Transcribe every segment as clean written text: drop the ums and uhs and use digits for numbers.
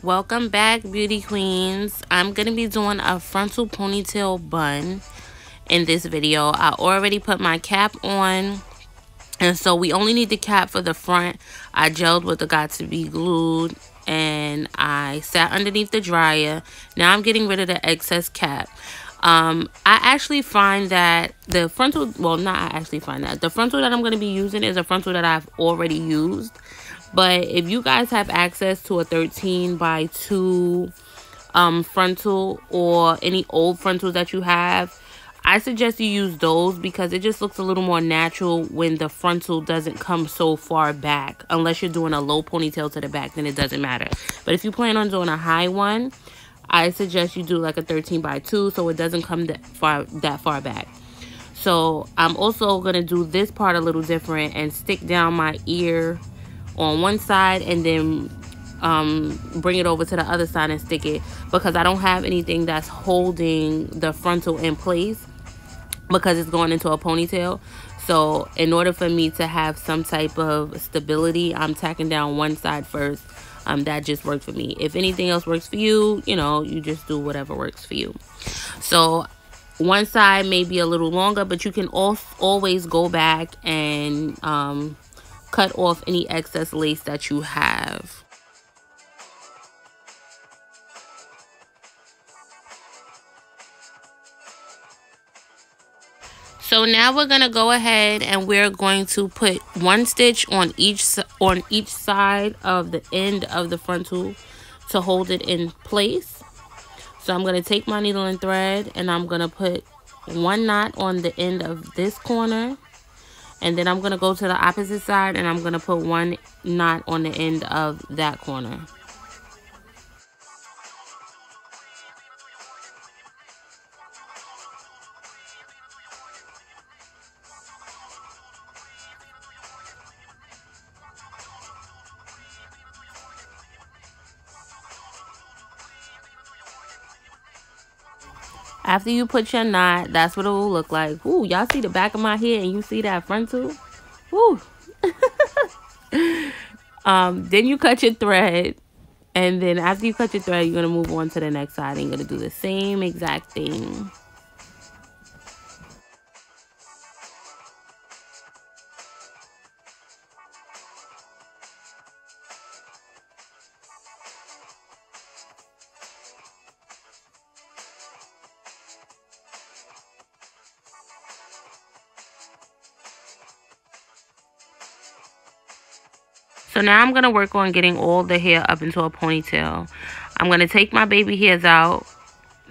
Welcome back, beauty queens. I'm gonna be doing a frontal ponytail bun in this video. I already put my cap on, and so we only need the cap for the front. I gelled with the got to be glued, and I sat underneath the dryer. Now I'm getting rid of the excess cap. I actually find that the frontal, well, not I actually find that the frontal that I'm going to be using is a frontal that I've already used. But if you guys have access to a 13 by 2 frontal, or any old frontals that you have, I suggest you use those because it just looks a little more natural when the frontal doesn't come so far back. Unless you're doing a low ponytail to the back, then it doesn't matter. But if you plan on doing a high one, I suggest you do like a 13 by 2 so it doesn't come that far back. So I'm also going to do this part a little different and stick down my ear on one side and then bring it over to the other side and stick it, because I don't have anything that's holding the frontal in place because it's going into a ponytail. So in order for me to have some type of stability, I'm tacking down one side first. That just works for me. If anything else works for you, you know, you just do whatever works for you. So one side may be a little longer, but you can always go back and cut off any excess lace that you have. So now we're going to go ahead and we're going to put one stitch on each side of the end of the frontal to hold it in place. So I'm going to take my needle and thread and I'm going to put one knot on the end of this corner. And then I'm going to go to the opposite side and I'm going to put one knot on the end of that corner. After you put your knot, that's what it will look like. Ooh, y'all see the back of my head and you see that frontal? Ooh. Then you cut your thread. And then after you cut your thread, you're going to move on to the next side and you're going to do the same exact thing. So now I'm going to work on getting all the hair up into a ponytail. I'm going to take my baby hairs out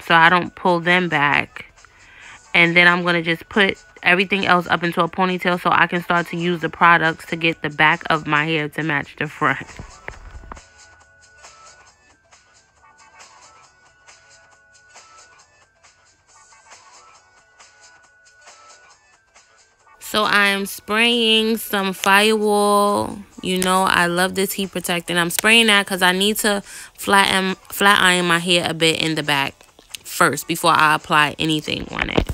so I don't pull them back. And then I'm going to just put everything else up into a ponytail so I can start to use the products to get the back of my hair to match the front. So I am spraying some firewall. You know, I love this heat protectant. I'm spraying that because I need to flat iron my hair a bit in the back first before I apply anything on it.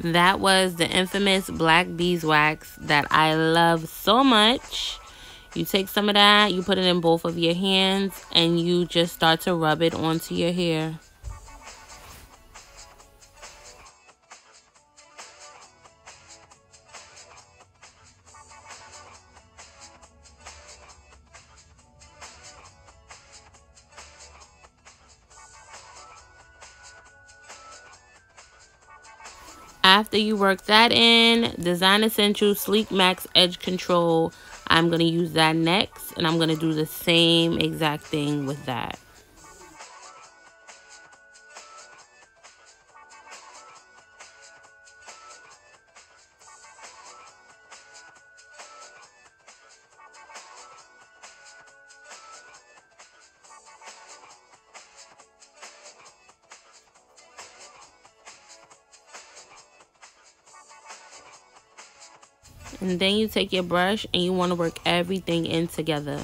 That was the infamous black beeswax that I love so much. You take some of that, you put it in both of your hands, and you just start to rub it onto your hair. After you work that in, Design Essentials Sleek Max Edge Control, I'm going to use that next, and I'm going to do the same exact thing with that. And then you take your brush and you want to work everything in together.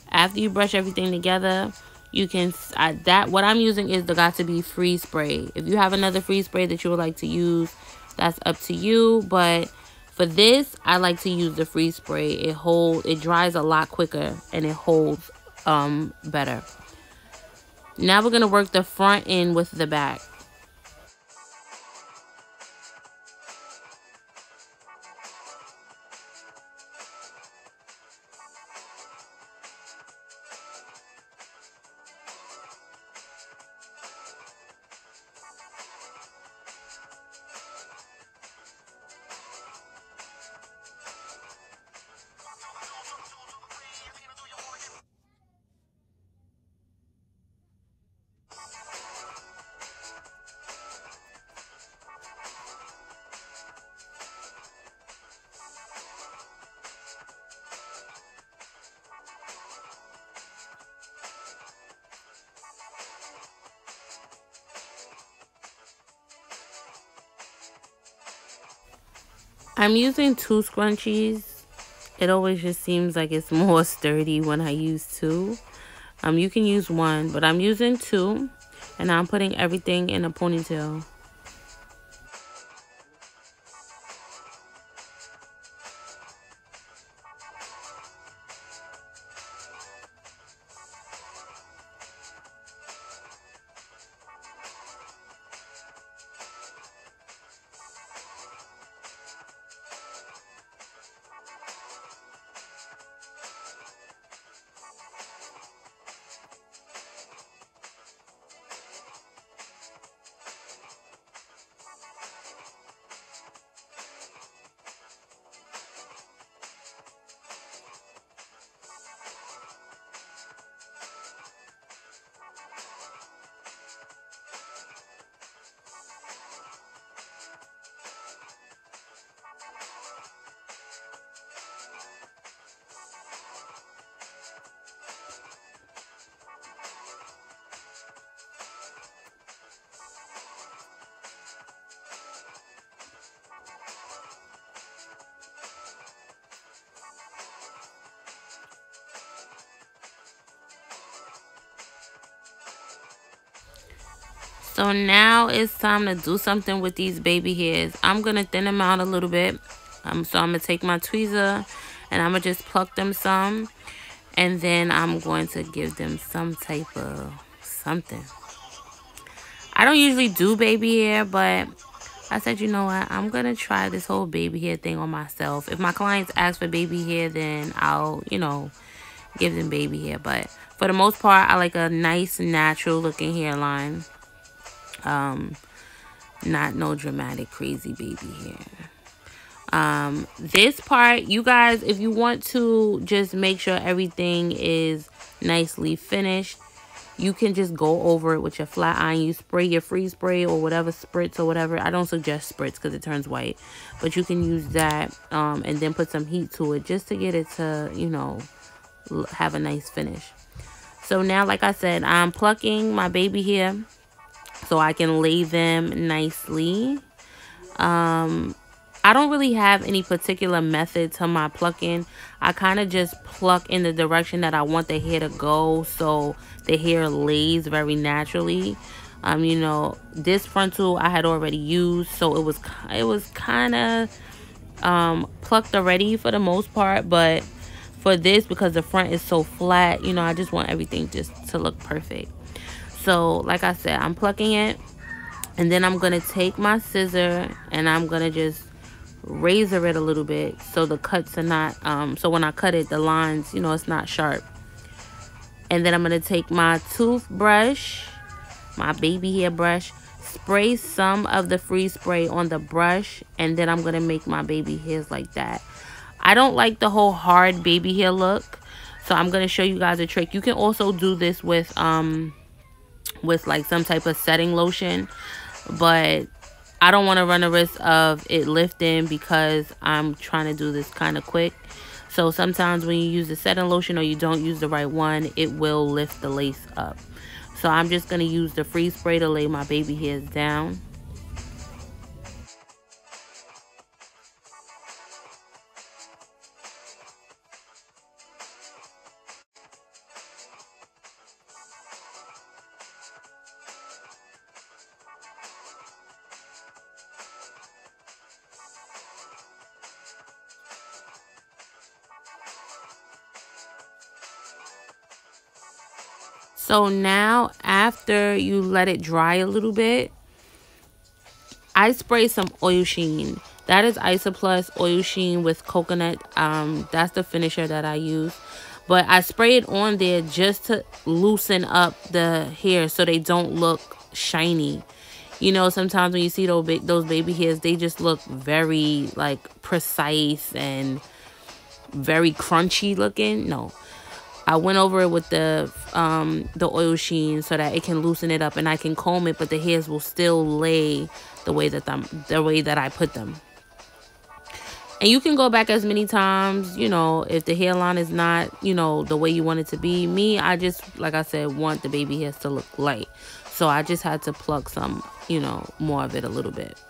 After you brush everything together, you can, what I'm using is the got2b freeze spray. If you have another freeze spray that you would like to use, that's up to you. But for this, I like to use the freeze spray. It dries a lot quicker and it holds better. Now we're gonna work the front end with the back. I'm using 2 scrunchies. It always just seems like it's more sturdy when I use 2. You can use 1, but I'm using 2, and I'm putting everything in a ponytail. So now it's time to do something with these baby hairs. I'm going to thin them out a little bit. So I'm going to take my tweezer and I'm going to just pluck them some. And then I'm going to give them some type of something. I don't usually do baby hair, but I said, you know what? I'm going to try this whole baby hair thing on myself. If my clients ask for baby hair, then I'll, you know, give them baby hair. But for the most part, I like a nice, natural looking hairline. Not no dramatic crazy baby hair. This part, you guys, if you want to just make sure everything is nicely finished, you can just go over it with your flat iron. You spray your freeze spray or whatever, spritz or whatever. I don't suggest spritz because it turns white, but you can use that and then put some heat to it just to get it to, you know, have a nice finish. So now, like I said, I'm plucking my baby hair so I can lay them nicely. I don't really have any particular method to my plucking. I kind of just pluck in the direction that I want the hair to go, so the hair lays very naturally. You know, this frontal I had already used, so it was kind of plucked already for the most part. But for this, because the front is so flat, you know, I just want everything just to look perfect. So like I said, I'm plucking it, and then I'm gonna take my scissor and I'm gonna just razor it a little bit so the cuts are not so when I cut it, the lines, you know, it's not sharp. And then I'm gonna take my toothbrush, my baby hair brush, spray some of the freeze spray on the brush, and then I'm gonna make my baby hairs like that. I don't like the whole hard baby hair look, so I'm gonna show you guys a trick. You can also do this with like some type of setting lotion, but I don't want to run the risk of it lifting because I'm trying to do this kind of quick. So sometimes when you use the setting lotion or you don't use the right one, it will lift the lace up. So I'm just going to use the freeze spray to lay my baby hairs down. So now after you let it dry a little bit, I spray some oil sheen. That is Isoplus oil sheen with coconut. That's the finisher that I use. But I spray it on there just to loosen up the hair so they don't look shiny. You know, sometimes when you see those baby hairs, they just look very like precise and very crunchy looking. No, I went over it with the oil sheen so that it can loosen it up and I can comb it, but the hairs will still lay the way that I put them. And you can go back as many times, you know, if the hairline is not, you know, the way you want it to be. Me, I just, like I said, want the baby hairs to look light. So I just had to pluck some, you know, more of it a little bit.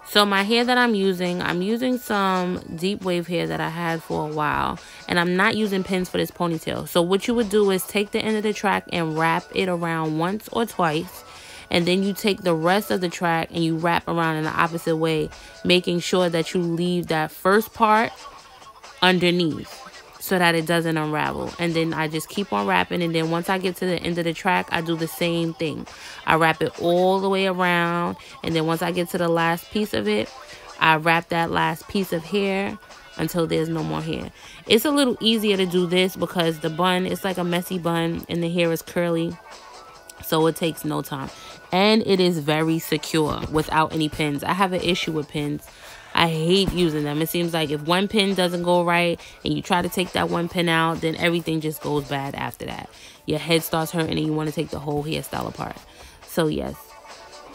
So my hair that I'm using some deep wave hair that I had for a while. And I'm not using pins for this ponytail. So what you would do is take the end of the track and wrap it around once or twice. And then you take the rest of the track and you wrap around in the opposite way, making sure that you leave that first part underneath so that it doesn't unravel. And then I just keep on wrapping, and then once I get to the end of the track, I do the same thing. I wrap it all the way around, and then once I get to the last piece of it, I wrap that last piece of hair until there's no more hair. It's a little easier to do this because the bun, it's like a messy bun and the hair is curly. So it takes no time. And it is very secure without any pins. I have an issue with pins. I hate using them. It seems like if one pin doesn't go right and you try to take that one pin out, then everything just goes bad after that. Your head starts hurting and you want to take the whole hairstyle apart. So yes,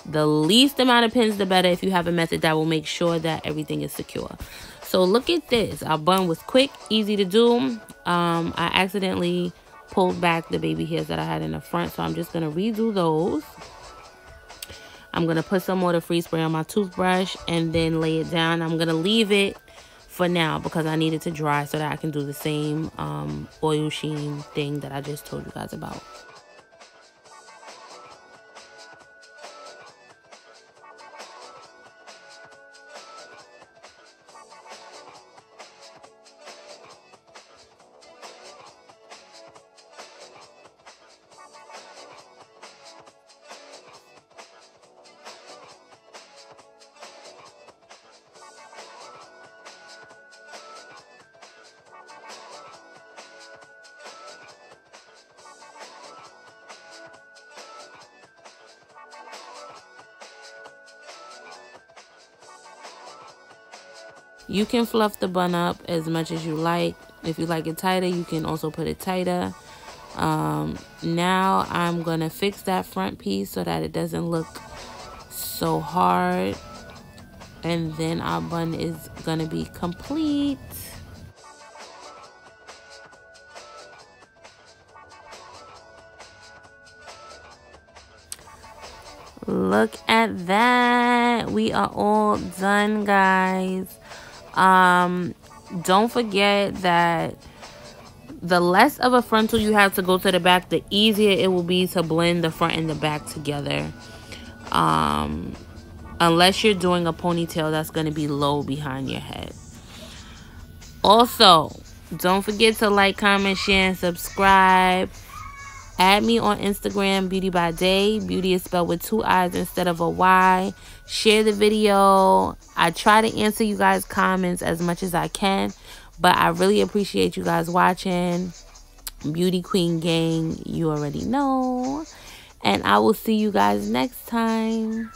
the least amount of pins, the better if you have a method that will make sure that everything is secure. So look at this. Our bun was quick, easy to do. I accidentally pulled back the baby hairs that I had in the front, so I'm just going to redo those. I'm going to put some more of the free spray on my toothbrush and then lay it down. I'm going to leave it for now because I need it to dry so that I can do the same oil sheen thing that I just told you guys about. You can fluff the bun up as much as you like. If you like it tighter, you can also put it tighter. Now I'm going to fix that front piece so that it doesn't look so hard. And then our bun is going to be complete. Look at that. We are all done, guys. Don't forget that the less of a frontal you have to go to the back, the easier it will be to blend the front and the back together. Unless you're doing a ponytail that's going to be low behind your head. Also, don't forget to like, comment, share, and subscribe. Add me on Instagram, BeautiiByDay. Beauty is spelled with 2 I's instead of a Y. Share the video. I try to answer you guys' comments as much as I can. But I really appreciate you guys watching. Beauty Queen Gang, you already know. And I will see you guys next time.